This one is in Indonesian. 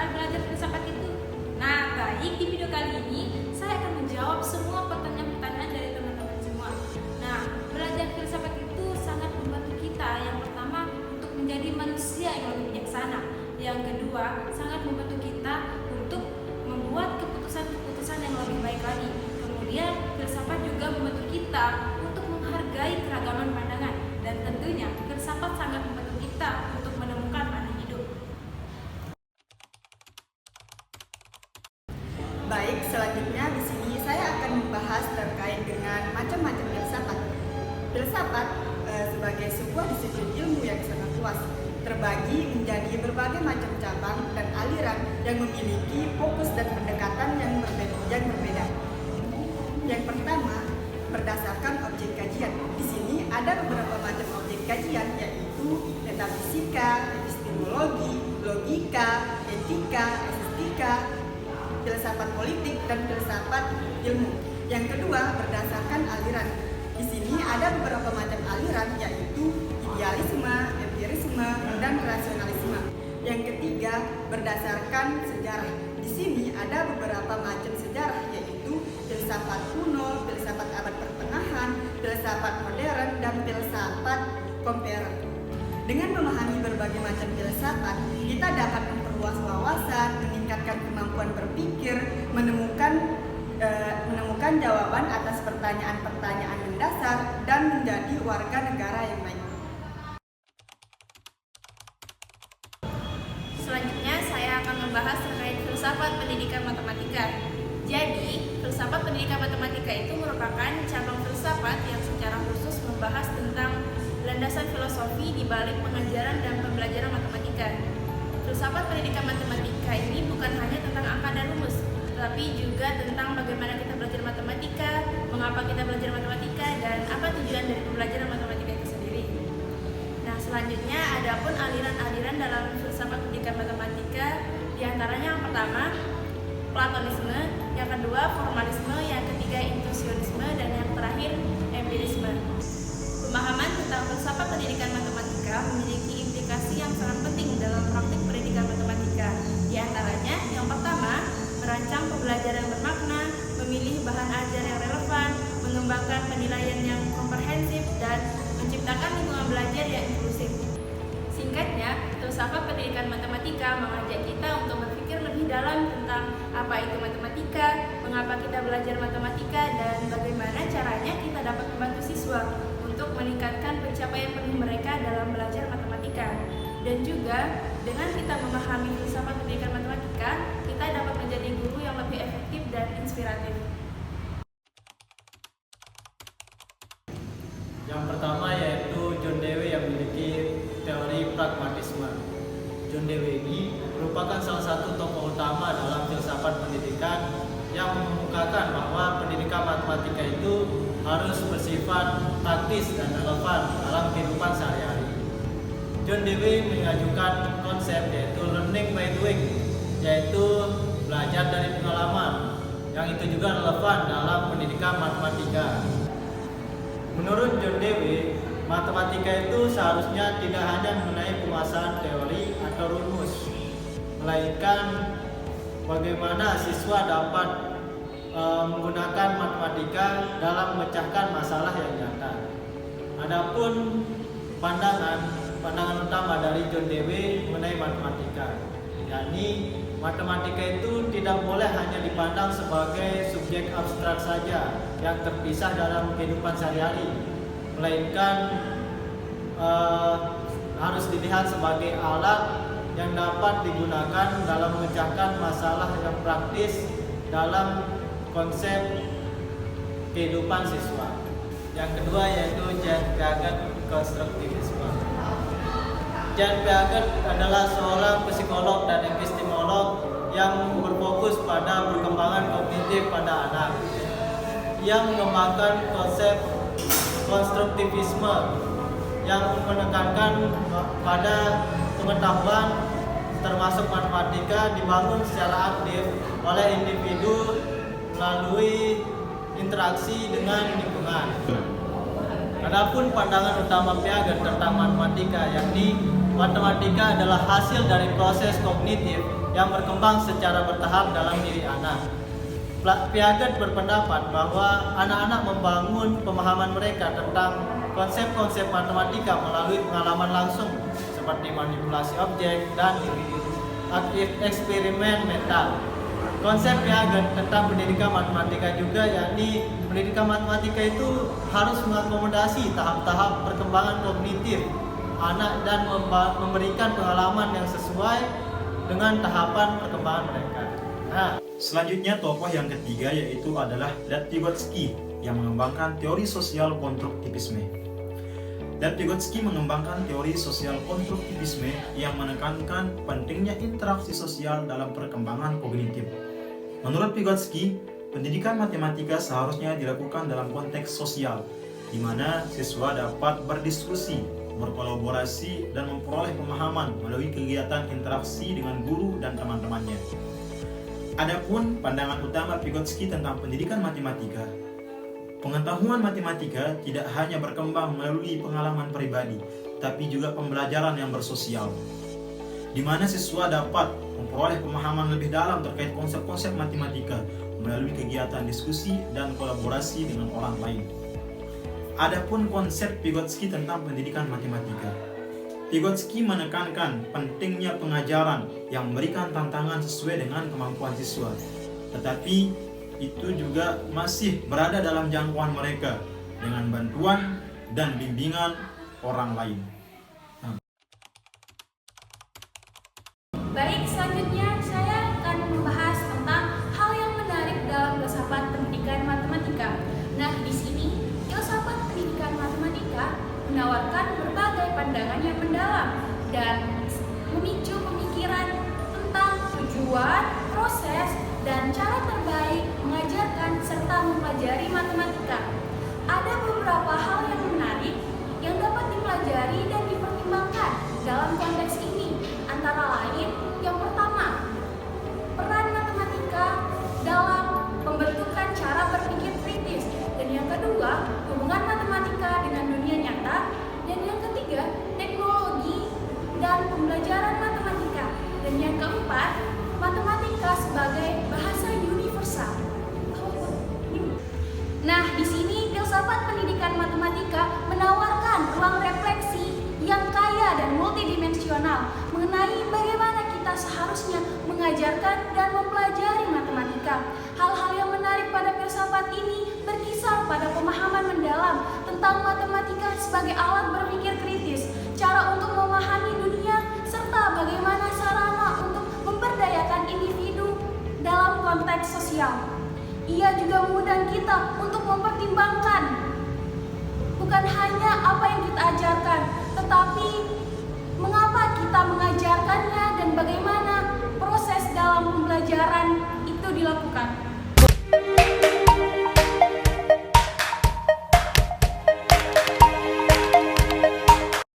saat belajar filsafat itu? Nah, baik, di video kali ini saya akan menjawab semua pertanyaan-pertanyaan dari teman-teman semua. Nah, belajar filsafat itu sangat membantu kita. Yang pertama, untuk menjadi manusia yang lebih bijaksana. Yang kedua, sangat membantu kita untuk membuat keputusan-keputusan yang lebih baik lagi. Kemudian, filsafat juga membantu kita untuk menghargai keragaman pandangan. Dan tentunya, filsafat sangat membantu kita untuk menemukan makna hidup. Baik, selanjutnya di sini saya akan membahas terkait dengan macam-macam filsafat. Filsafat sebagai sebuah disiplin ilmu yang sangat luas, terbagi menjadi berbagai macam cabang dan aliran yang memiliki fokus dan pendekatan yang berbeda. Yang pertama, berdasarkan objek kajian. Di sini ada beberapa macam objek kajian, yaitu metafisika, epistemologi, logika, etika, estetika, filsafat politik, dan filsafat ilmu. Yang kedua, berdasarkan aliran. Di sini ada beberapa macam aliran, yaitu idealisme, empirisme, dan rasionalisme. Yang ketiga, berdasarkan sejarah. Di sini ada beberapa macam sejarah, yaitu filsafat kuno, filsafat abad pertengahan, filsafat modern, dan filsafat komparatif. Dengan memahami berbagai macam filsafat, kita dapat memperluas wawasan, meningkatkan kemampuan berpikir, menemukan jawaban atas pertanyaan-pertanyaan mendasar, dan menjadi warga negara yang baik. Selanjutnya saya akan membahas terkait filsafat pendidikan matematika. Jadi, filsafat pendidikan matematika itu merupakan cabang filsafat yang secara khusus membahas tentang landasan filosofi di balik pengajaran dan pembelajaran matematika. Filsafat pendidikan matematika ini bukan hanya tentang angka dan rumus, tetapi juga tentang bagaimana kita belajar matematika, mengapa kita belajar matematika, dan apa tujuan dari pembelajaran matematika itu sendiri. Nah, selanjutnya adapun aliran-aliran dalam filsafat pendidikan matematika, diantaranya yang pertama Platonisme, yang kedua formalisme, yang ketiga intuisionisme, dan yang terakhir empirisme. Pemahaman tentang filsafat pendidikan matematika memiliki implikasi yang sangat penting dalam praktik pendidikan matematika. Di antaranya, yang pertama, merancang pembelajaran yang bermakna, memilih bahan ajar yang relevan, mengembangkan penilaian yang komprehensif, dan menciptakan lingkungan belajar yang inklusif. Singkatnya, filsafat pendidikan matematika mengajak kita untuk berpikir lebih dalam tentang apa itu matematika, mengapa kita belajar matematika, dan bagaimana caranya kita dapat membantu siswa untuk meningkatkan pencapaian penuh mereka dalam belajar matematika. Dan juga dengan kita memahami filsafat pendidikan matematika, kita dapat menjadi guru yang lebih efektif dan inspiratif. Yang pertama yaitu John Dewey yang memiliki teori pragmatisme. John Dewey ini merupakan salah satu tokoh utama dalam filsafat pendidikan yang mengemukakan bahwa pendidikan matematika itu harus bersifat praktis dan relevan dalam kehidupan sehari-hari. John Dewey mengajukan konsep yaitu learning by doing, yaitu belajar dari pengalaman, yang itu juga relevan dalam pendidikan matematika. Menurut John Dewey, matematika itu seharusnya tidak hanya mengenai penguasaan teori atau rumus, melainkan bagaimana siswa dapat menggunakan matematika dalam memecahkan masalah yang nyata. Adapun pandangan utama dari John Dewey mengenai matematika, yakni matematika itu tidak boleh hanya dipandang sebagai subjek abstrak saja yang terpisah dalam kehidupan sehari-hari, melainkan harus dilihat sebagai alat yang dapat digunakan dalam memecahkan masalah yang praktis dalam konsep kehidupan siswa. Yang kedua yaitu Jean Piaget konstruktivisme. Jean Piaget adalah seorang psikolog dan epistemolog yang berfokus pada perkembangan kognitif pada anak. Ia mengembangkan konsep konstruktivisme yang menekankan pada pengetahuan termasuk matematika dibangun secara aktif oleh individu melalui interaksi dengan lingkungan. Adapun pandangan utama Piaget tentang matematika, yakni matematika adalah hasil dari proses kognitif yang berkembang secara bertahap dalam diri anak. Piaget berpendapat bahwa anak-anak membangun pemahaman mereka tentang konsep-konsep matematika melalui pengalaman langsung seperti manipulasi objek dan eksperimen mental. Konsep Piaget tentang pendidikan matematika juga yakni pendidikan matematika itu harus mengakomodasi tahap-tahap perkembangan kognitif anak dan memberikan pengalaman yang sesuai dengan tahapan perkembangan mereka. Selanjutnya tokoh yang ketiga yaitu adalah Lev Vygotsky yang mengembangkan teori sosial konstruktivisme. Lev Vygotsky mengembangkan teori sosial konstruktivisme yang menekankan pentingnya interaksi sosial dalam perkembangan kognitif. Menurut Vygotsky, pendidikan matematika seharusnya dilakukan dalam konteks sosial, di mana siswa dapat berdiskusi, berkolaborasi, dan memperoleh pemahaman melalui kegiatan interaksi dengan guru dan teman-temannya. Adapun pandangan utama Vygotsky tentang pendidikan matematika, pengetahuan matematika tidak hanya berkembang melalui pengalaman pribadi, tapi juga pembelajaran yang bersosial, di mana siswa dapat memperoleh pemahaman lebih dalam terkait konsep-konsep matematika melalui kegiatan diskusi dan kolaborasi dengan orang lain. Adapun konsep Vygotsky tentang pendidikan matematika, Vygotsky menekankan pentingnya pengajaran yang memberikan tantangan sesuai dengan kemampuan siswa, tetapi itu juga masih berada dalam jangkauan mereka dengan bantuan dan bimbingan orang lain. Baik, selanjutnya saya akan membahas tentang hal yang menarik dalam filsafat pendidikan matematika. Nah, di sini filsafat pendidikan matematika menawarkan berbagai pandangan yang mendalam dan memicu pemikiran tentang tujuan, proses, dan cara terbaik mengajarkan serta mempelajari matematika. Ada beberapa hal yang menarik yang dapat dipelajari dan dipertimbangkan dalam konteks ini, antara lain yang pertama, peran matematika dalam pembentukan cara berpikir kritis, dan yang kedua, hubungan matematika dengan dunia nyata, dan yang ketiga, teknologi dan pembelajaran matematika, dan yang keempat, matematika sebagai bahasa universal. Nah, di sini filsafat pendidikan matematika menawarkan ruang refleksi yang kaya dan multidimensional mengenai bagaimana kita seharusnya mengajarkan dan mempelajari matematika. Hal-hal yang menarik pada filsafat ini berkisar pada pemahaman mendalam tentang matematika sebagai alat berpikir kritis, cara untuk memahami dunia, serta bagaimana sarana untuk memberdayakan individu dalam konteks sosial. Ia juga mengundang kita untuk mempertimbangkan bukan hanya apa yang kita ajarkan, tetapi mengapa kita mengajarkannya dan bagaimana